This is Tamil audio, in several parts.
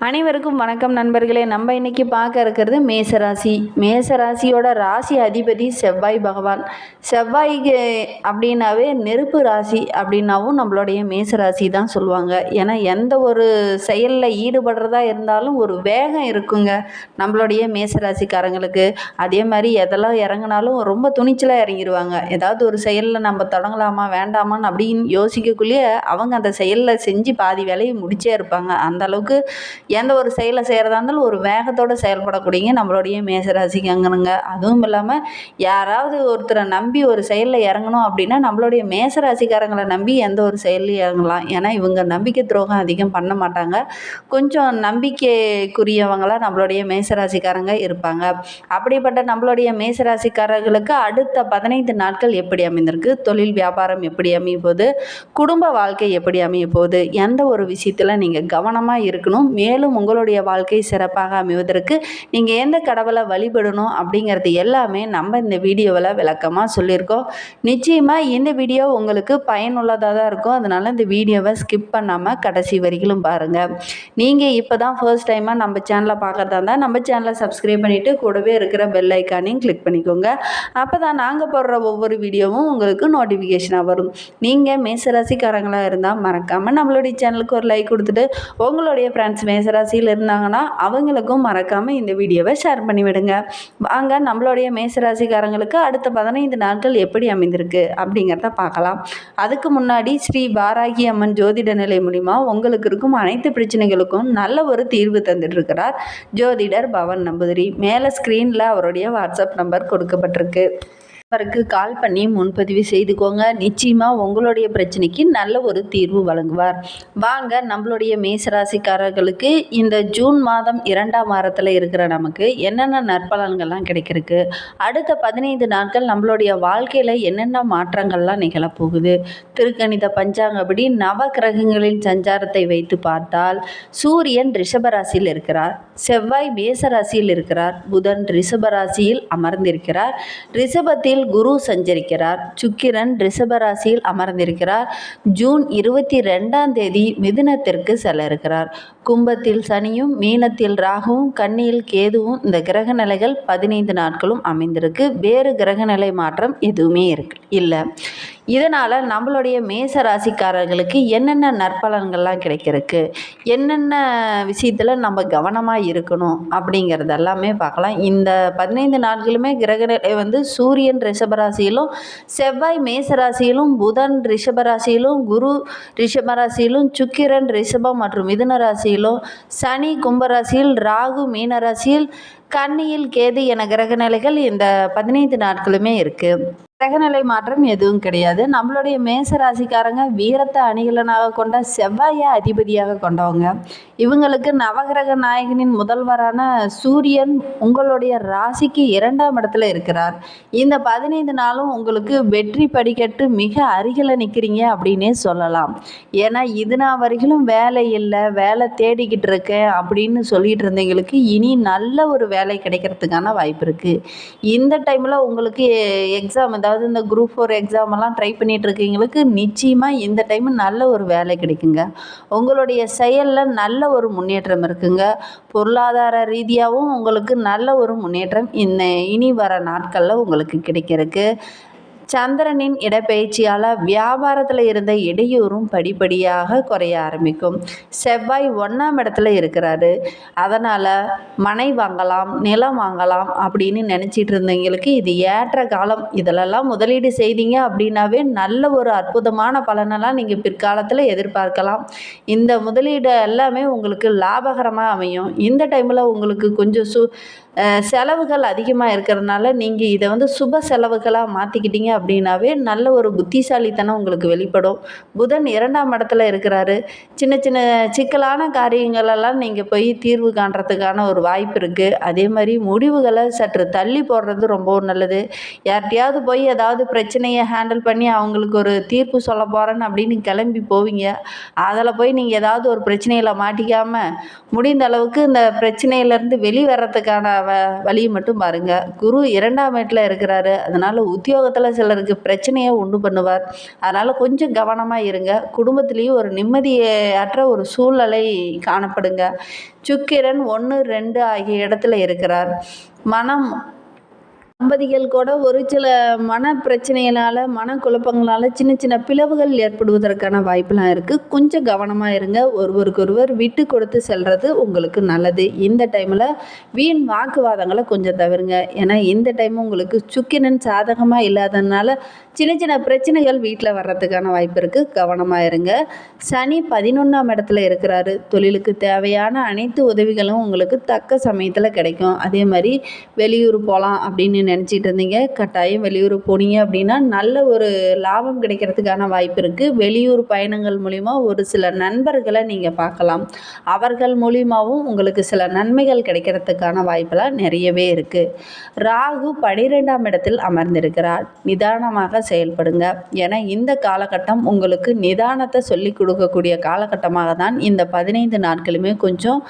அனைவருக்கும் வணக்கம் நண்பர்களே. நம்ம இன்னைக்கு பார்க்க இருக்கிறது மேசராசி. மேசராசியோட ராசி அதிபதி செவ்வாய் பகவான். செவ்வாய்க்கு அப்படின்னாவே நெருப்பு ராசி அப்படின்னாவும் நம்மளுடைய மேசராசி தான் சொல்லுவாங்க. ஏன்னா எந்த ஒரு செயலில் ஈடுபடுறதா இருந்தாலும் ஒரு வேகம் இருக்குங்க நம்மளுடைய மேசராசிக்காரங்களுக்கு. அதே மாதிரி எதெல்லாம் இறங்கினாலும் ரொம்ப துணிச்சலாக இறங்கிடுவாங்க. ஏதாவது ஒரு செயலில் நம்ம தொடங்கலாமா வேண்டாமான்னு அப்படின்னு யோசிக்கக்குள்ளேயே அவங்க அந்த செயலில் செஞ்சு பாதி வேலையை முடிச்சே இருப்பாங்க. அந்த அளவுக்கு எந்த ஒரு செயலை செய்கிறதா இருந்தாலும் ஒரு வேகத்தோடு செயல்படக்கூடியங்க நம்மளுடைய மேசராசிக்காரங்க. அதுவும் இல்லாமல் யாராவது ஒருத்தரை நம்பி ஒரு செயலில் இறங்கணும் அப்படின்னா நம்மளுடைய மேசராசிக்காரங்களை நம்பி எந்த ஒரு செயல்லையும் இறங்கலாம். ஏன்னா இவங்க நம்பிக்கை துரோகம் அதிகம் பண்ண மாட்டாங்க. கொஞ்சம் நம்பிக்கைக்குரியவங்களாக நம்மளுடைய மேசராசிக்காரங்க இருப்பாங்க. அப்படிப்பட்ட நம்மளுடைய மேசராசிக்காரர்களுக்கு அடுத்த 15 நாட்கள் எப்படி அமைந்திருக்கு, தொழில் வியாபாரம் எப்படி அமைய போகுது, குடும்ப வாழ்க்கை எப்படி அமைய போகுது, எந்த ஒரு விஷயத்தில் நீங்கள் கவனமாக இருக்கணும், மேலும் உங்களுடைய வாழ்க்கை சிறப்பாக அமைவதற்கு நீங்கள் எந்த கடவுளை வழிபடணும் அப்படிங்கிறது எல்லாமே நம்ம இந்த வீடியோவில் விளக்கமாக சொல்லியிருக்கோம். நிச்சயமாக இந்த வீடியோ உங்களுக்கு பயனுள்ளதாக தான் இருக்கும். அதனால் இந்த வீடியோவை ஸ்கிப் பண்ணாமல் கடைசி வரைக்கும் பாருங்கள். நீங்கள் இப்போ தான் ஃபர்ஸ்ட் டைமாக நம்ம சேனலை பார்க்குறதா இருந்தால் நம்ம சேனலை சப்ஸ்கிரைப் பண்ணிவிட்டு கூடவே இருக்கிற பெல் ஐக்கானையும் கிளிக் பண்ணிக்கோங்க. அப்போ தான் நாங்கள் போடுற ஒவ்வொரு வீடியோவும் உங்களுக்கு நோட்டிஃபிகேஷனாக வரும். நீங்கள் மேசராசிக்காரங்களாக இருந்தால் மறக்காமல் நம்மளுடைய சேனலுக்கு ஒரு லைக் கொடுத்துட்டு உங்களுடைய ஃப்ரெண்ட்ஸ் மேசராசியில் இருந்தாங்கன்னா அவங்களுக்கும் மறக்காமல் இந்த வீடியோவை ஷேர் பண்ணிவிடுங்க. வாங்க நம்மளுடைய மேசராசிக்காரங்களுக்கு அடுத்த 15 நாட்கள் எப்படி அமைந்திருக்கு அப்படிங்கிறத பார்க்கலாம். அதுக்கு முன்னாடி ஸ்ரீ வாராகி அம்மன் ஜோதிட நிலை மூலிமா உங்களுக்கு இருக்கும் அனைத்து பிரச்சனைகளுக்கும் நல்ல ஒரு தீர்வு தந்துட்டு இருக்கிறார் ஜோதிடர் பவன் நம்பூதிரி. மேலே ஸ்க்ரீனில் அவருடைய வாட்ஸ்அப் நம்பர் கொடுக்கப்பட்டிருக்கு. அவருக்கு கால் பண்ணி முன்பதிவு செய்துக்கோங்க. நிச்சயமாக உங்களுடைய பிரச்சனைக்கு நல்ல ஒரு தீர்வு வழங்குவார். வாங்க நம்மளுடைய மேசராசிக்காரர்களுக்கு இந்த ஜூன் மாதம் 2ஆம் வாரத்தில் இருக்கிற நமக்கு என்னென்ன நற்பலன்கள்லாம் கிடைக்கிறதுக்கு, அடுத்த 15 நாட்கள் நம்மளுடைய வாழ்க்கையில் என்னென்ன மாற்றங்கள்லாம் நிகழப்போகுது, திருக்கணித பஞ்சாங்கப்படி நவ கிரகங்களின் சஞ்சாரத்தை வைத்து பார்த்தால் சூரியன் ரிஷபராசியில் இருக்கிறார், செவ்வாய் மேசராசியில் இருக்கிறார், புதன் ரிஷபராசியில் அமர்ந்திருக்கிறார், ரிஷபத்தில் குரு சஞ்சரிக்கிறார், சுக்கிரன் ரிஷபராசியில் அமர்ந்திருக்கிறார், ஜூன் 22ஆம் தேதி மிதுனத்திற்கு செல்ல இருக்கிறார், கும்பத்தில் சனியும் மீனத்தில் ராகுவும் கன்னியில் கேதுவும் இந்த கிரக நிலைகள் 15 நாட்களும் அமைந்திருக்கு. வேறு கிரக நிலை மாற்றம் எதுவுமே இல்லை. இதனால் நம்மளுடைய மேச ராசிக்காரர்களுக்கு என்னென்ன நற்பலன்கள்லாம் கிடைக்கிறதுக்கு, என்னென்ன விஷயத்தில் நம்ம கவனமாக இருக்கணும் அப்படிங்கிறது எல்லாமே பார்க்கலாம். இந்த 15 நாட்களுமே கிரகநிலை சூரியன் ரிஷபராசியிலும், செவ்வாய் மேசராசியிலும், புதன் ரிஷபராசியிலும், குரு ரிஷபராசியிலும், சுக்கிரன் ரிஷபம் மற்றும் மிதுன ராசியிலும், சனி கும்பராசியில், ராகு மீனராசியில், கன்னியில் கேது என கிரகநிலைகள் இந்த 15 நாட்களுமே இருக்குது. கிரகநிலை மாற்றம் எதுவும் கிடையாது. நம்மளுடைய மேசராசிக்காரங்க வீரத்தை அணிகலனாக கொண்ட செவ்வாயை அதிபதியாக கொண்டவங்க. இவங்களுக்கு நவகிரக நாயகனின் முதல்வரான சூரியன் உங்களுடைய ராசிக்கு 2ஆம் இடத்துல இருக்கிறார். இந்த 15 நாளும் உங்களுக்கு வெற்றி படிக்கட்டு மிக அருகில் நிற்கிறீங்க அப்படின்னே சொல்லலாம். ஏன்னா இது நான் வரைக்கும் வேலை இல்லை, வேலை தேடிக்கிட்டு இருக்கேன் அப்படின்னு சொல்லிட்டு இருந்தவங்களுக்கு இனி நல்ல ஒரு வேலை கிடைக்கிறதுக்கான வாய்ப்பு இருக்குது. இந்த டைமில் உங்களுக்கு எக்ஸாம் அதாவது இந்த குரூப் 4 எக்ஸாம் எல்லாம் ட்ரை பண்ணிட்டு இருக்கீங்களுக்கு நிச்சயமாக இந்த டைம் நல்ல ஒரு வேலை கிடைக்குங்க. உங்களுடைய செயலில் நல்ல ஒரு முன்னேற்றம் இருக்குங்க. பொருளாதார ரீதியாகவும் உங்களுக்கு நல்ல ஒரு முன்னேற்றம் இனி வர நாட்களில் உங்களுக்கு கிடைக்கிறதுக்கு. சந்திரனின் இடப்பெயர்ச்சியால் வியாபாரத்தில் இருந்த இடையூறும் படிப்படியாக குறைய ஆரம்பிக்கும். செவ்வாய் 1ஆம் இடத்துல இருக்கிறாரு. அதனால் மனை வாங்கலாம், நிலம் வாங்கலாம் அப்படின்னு நினச்சிட்டு இருந்தவங்களுக்கு இது ஏற்ற காலம். இதிலெல்லாம் முதலீடு செய்தீங்க அப்படின்னாவே நல்ல ஒரு அற்புதமான பலனெல்லாம் நீங்கள் பிற்காலத்தில் எதிர்பார்க்கலாம். இந்த முதலீடு எல்லாமே உங்களுக்கு லாபகரமாக அமையும். இந்த டைமில் உங்களுக்கு கொஞ்சம் செலவுகள் அதிகமாக இருக்கிறதுனால நீங்கள் இதை சுப செலவுகளாக மாற்றிக்கிட்டீங்க அப்படின்னாவே நல்ல ஒரு புத்திசாலித்தனம் உங்களுக்கு வெளிப்படும். புதன் 2ஆம் இடத்துல இருக்கிறாரு. சின்ன சின்ன சிக்கலான காரியங்களெல்லாம் நீங்கள் போய் தீர்வு காண்றதுக்கான ஒரு வாய்ப்பு இருக்குது. அதே மாதிரி முடிவுகளை சற்று தள்ளி போடுறது ரொம்பவும் நல்லது. யார்கிட்டையாவது போய் ஏதாவது பிரச்சனையை ஹேண்டில் பண்ணி அவங்களுக்கு ஒரு தீர்ப்பு சொல்ல போகிறேன்னு அப்படின்னு கிளம்பி போவீங்க. அதில் போய் நீங்கள் ஏதாவது ஒரு பிரச்சனையில் மாட்டிக்காமல் முடிந்த அளவுக்கு இந்த பிரச்சனையிலேருந்து வெளிவரத்துக்கான வழியை மட்டும் பாருங்கள். குரு 2ஆம் வீட்டில் இருக்கிறாரு. அதனால் உத்தியோகத்தில் சிலருக்கு பிரச்சனையை உண்டு பண்ணுவார். அதனால் கொஞ்சம் கவனமாக இருங்க. குடும்பத்திலேயும் ஒரு நிம்மதியற்ற ஒரு சூழ்நிலை காணப்படுங்க. சுக்கிரன் 1, 2 ஆகிய இடத்துல இருக்கிறார். மனம் தம்பதிகள் கூட ஒரு சில மன பிரச்சனையினால் மனக்குழப்பங்களால் சின்ன சின்ன பிளவுகள் ஏற்படுவதற்கான வாய்ப்பெலாம் இருக்குது. கொஞ்சம் கவனமாக இருங்க. ஒருவருக்கொருவர் விட்டு கொடுத்து செல்வது உங்களுக்கு நல்லது. இந்த டைமில் வீண் வாக்குவாதங்களை கொஞ்சம் தவிருங்க. ஏன்னா இந்த டைம் உங்களுக்கு சுக்கிரன் சாதகமாக இல்லாததுனால சின்ன சின்ன பிரச்சனைகள் வீட்டில் வர்றதுக்கான வாய்ப்பு இருக்குது. கவனமாக இருங்க. சனி 11ஆம் இடத்துல இருக்கிறாரு. தொழிலுக்கு தேவையான அனைத்து உதவிகளும் உங்களுக்கு தக்க சமயத்தில் கிடைக்கும். அதே மாதிரி வெளியூர் போகலாம் அப்படின்னு நினச்சிட்டு இருந்தீங்க, கட்டாயம் வெளியூர் போனீங்க அப்படின்னா நல்ல ஒரு லாபம் கிடைக்கிறதுக்கான வாய்ப்பு இருக்குது. வெளியூர் பயணங்கள் மூலிமா ஒரு சில நண்பர்களை நீங்கள் பார்க்கலாம். அவர்கள் மூலிமாவும் உங்களுக்கு சில நன்மைகள் கிடைக்கிறதுக்கான வாய்ப்பெல்லாம் நிறையவே இருக்குது. ராகு 12ஆம் இடத்தில் அமர்ந்திருக்கிறார். நிதானமாக செயல்படுங்க. ஏன்னா இந்த காலகட்டம் உங்களுக்கு நிதானத்தை சொல்லி கொடுக்கக்கூடிய காலகட்டமாக தான் இந்த 15 நாட்களுமே. கொஞ்சம்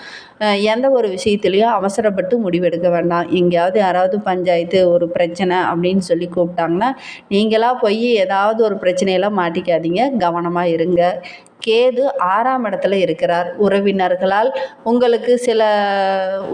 எந்த ஒரு விஷயத்துலையும் அவசரப்பட்டு முடிவெடுக்க வேண்டாம். எங்கேயாவது யாராவது பஞ்சாயத்து ஒரு பிரச்சனை அப்படின்னு சொல்லி கூப்பிட்டாங்கன்னா நீங்களாக போய் ஏதாவது ஒரு பிரச்சனையெல்லாம் மாட்டிக்காதீங்க. கவனமாக இருங்க. கேது 6ஆம் இடத்துல இருக்கிறார். உறவினர்களால் உங்களுக்கு சில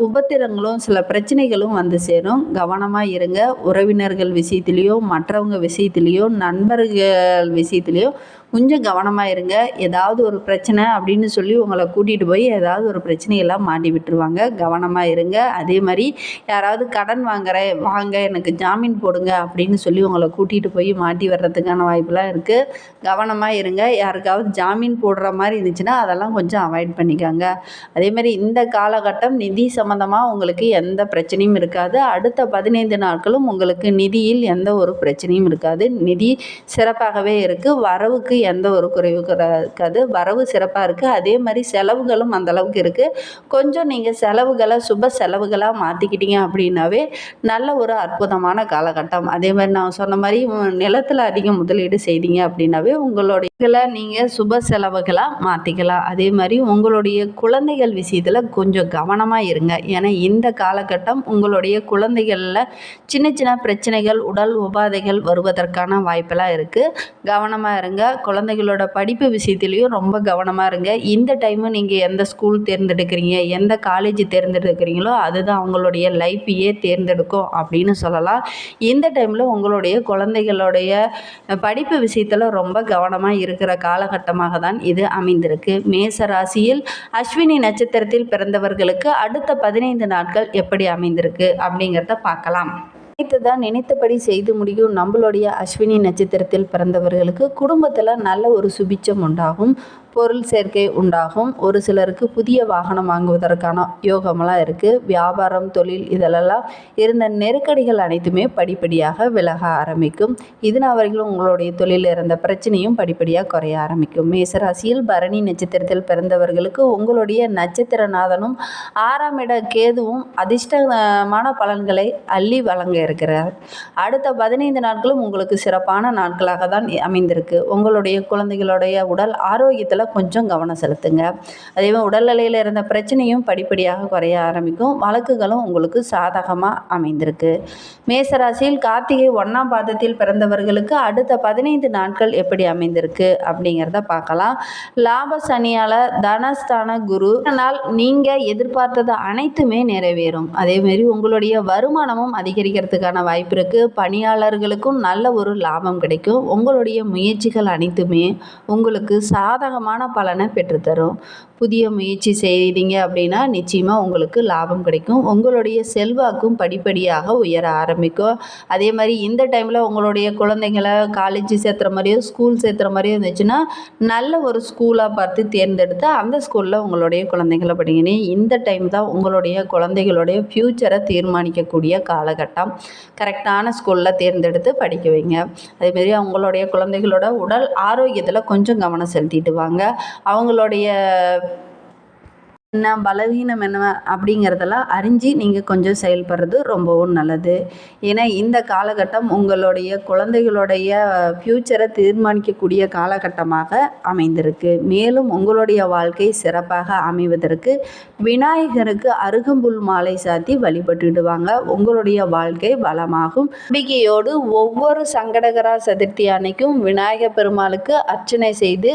உபத்திரங்களும் சில பிரச்சனைகளும் வந்து சேரும். கவனமாக இருங்க. உறவினர்கள் விஷயத்துலேயோ மற்றவங்க விஷயத்துலேயோ நண்பர்கள் விஷயத்துலேயோ கொஞ்சம் கவனமாக இருங்க. ஏதாவது ஒரு பிரச்சனை அப்படின்னு சொல்லி உங்களை கூட்டிகிட்டு போய் ஏதாவது ஒரு பிரச்சனையெல்லாம் மாட்டி விட்டுருவாங்க. கவனமாக இருங்க. அதே மாதிரி யாராவது கடன் வாங்குறேன் வாங்க எனக்கு ஜாமீன் போடுங்க அப்படின்னு சொல்லி உங்களை கூட்டிகிட்டு போய் மாட்டி வர்றதுக்கான வாய்ப்பெலாம் இருக்குது. கவனமாக இருங்க. யாருக்காவது ஜாமீன் போடுற மாதிரி இருந்துச்சுன்னா அதெல்லாம் கொஞ்சம் அவாய்ட் பண்ணிக்கோங்க. அதேமாதிரி இந்த காலகட்டம் நிதி சம்மந்தமாக உங்களுக்கு எந்த பிரச்சனையும் இருக்காது. அடுத்த 15 நாட்களும் உங்களுக்கு நிதியில் எந்த ஒரு பிரச்சனையும் இருக்காது. நிதி சிறப்பாகவே இருக்குது. வரவுக்கு எந்த ஒரு குறைவு இருக்காது. வரவு சிறப்பாக இருக்குது. அதே மாதிரி செலவுகளும் அந்தளவுக்கு இருக்குது. கொஞ்சம் நீங்கள் செலவுகளை சுப செலவுகளாக மாற்றிக்கிட்டீங்க அப்படின்னாவே நல்ல ஒரு அற்புதமான காலகட்டம். அதே மாதிரி நான் சொன்ன மாதிரி நிலத்தில் அதிக முதலீடு செய்தீங்க அப்படின்னாவே உங்களுடைய நீங்கள் சுப செலவுகளாக மாற்றிக்கலாம். அதே மாதிரி உங்களுடைய குழந்தைகள் விஷயத்தில் கொஞ்சம் கவனமாக இருங்க. ஏன்னா இந்த காலகட்டம் உங்களுடைய குழந்தைகளில் சின்ன சின்ன பிரச்சனைகள் உடல் உபாதைகள் வருவதற்கான வாய்ப்பெல்லாம் இருக்குது. கவனமாக இருங்க. குழந்தைகளோட படிப்பு விஷயத்துலேயும் ரொம்ப கவனமாக இருங்க. இந்த டைமு நீங்கள் எந்த ஸ்கூல் தேர்ந்தெடுக்கிறீங்க எந்த காலேஜ் தேர்ந்தெடுக்கிறீங்களோ அதுதான் அவங்களுடைய லைஃப்பையே தேர்ந்தெடுக்கும் அப்படின்னு சொல்லலாம். இந்த டைமில் உங்களுடைய குழந்தைகளுடைய படிப்பு விஷயத்தில் ரொம்ப கவனமாக இருக்கிற காலகட்டமாக தான் இது அமைந்திருக்கு. மேச ராசியில் அஸ்வினி நட்சத்திரத்தில் பிறந்தவர்களுக்கு அடுத்த 15 நாட்கள் எப்படி அமைந்திருக்கு அப்படிங்கிறத பார்க்கலாம். நினைத்ததான் நினைத்தபடி செய்து முடியும். நம்மளுடைய அஸ்வினி நட்சத்திரத்தில் பிறந்தவர்களுக்கு குடும்பத்தில் நல்ல ஒரு சுபிட்சம் உண்டாகும். பொருள் சேர்க்கை உண்டாகும். ஒரு சிலருக்கு புதிய வாகனம் வாங்குவதற்கான யோகமெல்லாம் இருக்குது. வியாபாரம் தொழில் இதிலெல்லாம் இருந்த நெருக்கடிகள் அனைத்துமே படிப்படியாக விலக ஆரம்பிக்கும். இதனாவர்களும் உங்களுடைய தொழிலில் இருந்த பிரச்சனையும் படிப்படியாக குறைய ஆரம்பிக்கும். மேசராசியில் பரணி நட்சத்திரத்தில் பிறந்தவர்களுக்கு உங்களுடைய நட்சத்திரநாதனும் 6ஆம் இட கேதுவும் அதிர்ஷ்டமான பலன்களை அள்ளி வழங்க இருக்கிறார். அடுத்த 15 நாட்களும் உங்களுக்கு சிறப்பான நாட்களாக தான் அமைந்திருக்கு. உங்களுடைய குழந்தைகளுடைய உடல் ஆரோக்கியத்தில் கொஞ்சம் கவனம் செலுத்துங்க. அதேமாதிரி உடல்நிலையில் இருந்த பிரச்சனையும் படிப்படியாக குறைய ஆரம்பிக்கும். வழக்குகளும் உங்களுக்கு சாதகமாக அமைந்திருக்கு. மேசராசியில் கார்த்திகை 1ஆம் பாதத்தில் பிறந்தவர்களுக்கு அடுத்த 15 நாட்கள் எப்படி அமைந்திருக்கு அப்படிங்கிறத பார்க்கலாம். லாப சனியால் தனஸ்தான குரு நாள் நீங்கள் எதிர்பார்த்தது அனைத்துமே நிறைவேறும். அதேமாரி உங்களுடைய வருமானமும் அதிகரிக்கிறதுக்கான வாய்ப்பு இருக்குது. பணியாளர்களுக்கும் நல்ல ஒரு லாபம் கிடைக்கும். உங்களுடைய முயற்சிகள் அனைத்துமே உங்களுக்கு சாதகமான பலனை பெற்றுத்தரும். புதிய முயற்சி செய்தீங்க அப்படின்னா நிச்சயமாக உங்களுக்கு லாபம் கிடைக்கும். உங்களுடைய செல்வாக்கும் படிப்படியாக உயர ஆரம்பிக்கும். அதே மாதிரி இந்த டைமில் உங்களுடைய குழந்தைங்களை காலேஜ் சேர்த்துற மாதிரியோ ஸ்கூல் சேர்த்துற மாதிரியோ இருந்துச்சுன்னா நல்ல ஒரு ஸ்கூலாக பார்த்து தேர்ந்தெடுத்து அந்த ஸ்கூலில் உங்களுடைய குழந்தைங்களை படிங்கன்னு. இந்த டைம் தான் உங்களுடைய குழந்தைகளுடைய ஃப்யூச்சரை தீர்மானிக்கக்கூடிய காலகட்டம். கரெக்டான ஸ்கூலில் தேர்ந்தெடுத்து படிக்க வைங்க. அதேமாரி அவங்களுடைய குழந்தைகளோட உடல் ஆரோக்கியத்தில் கொஞ்சம் கவனம் செலுத்திட்டு வாங்க. அவங்களுடைய என்ன பலவீனம் என்ன அப்படிங்கிறதெல்லாம் அறிஞ்சு நீங்கள் கொஞ்சம் செயல்படுறது ரொம்பவும் நல்லது. ஏன்னா இந்த காலகட்டம் உங்களுடைய குழந்தைகளுடைய ஃப்யூச்சரை தீர்மானிக்கக்கூடிய காலகட்டமாக அமைந்திருக்கு. மேலும் உங்களுடைய வாழ்க்கை சிறப்பாக அமைவதற்கு விநாயகருக்கு அருகம்புல் மாலை சாத்தி வழிபட்டுடுவாங்க. உங்களுடைய வாழ்க்கை வளமாகும். நம்பிக்கையோடு ஒவ்வொரு சங்கடகரா சதுர்த்தி அன்னைக்கும் விநாயகர் பெருமாளுக்கு அர்ச்சனை செய்து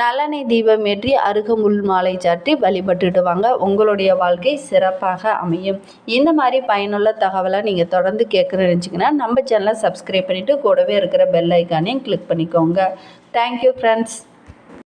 நல்லெண்ணெய் தீபம் ஏற்றி அருகம்புல் மாலை சாற்றி வழிபட்டுடுவாங்க. உங்களுடைய வாழ்க்கை சிறப்பாக அமையும். இந்த மாதிரி பயனுள்ள தகவலை நீங்கள் தொடர்ந்து கேட்குறேன்னு நினச்சிங்கன்னா நம்ம சேனலை சப்ஸ்கிரைப் பண்ணிவிட்டு கூடவே இருக்கிற பெல் ஐக்கானையும் கிளிக் பண்ணிக்கோங்க. Thank you friends.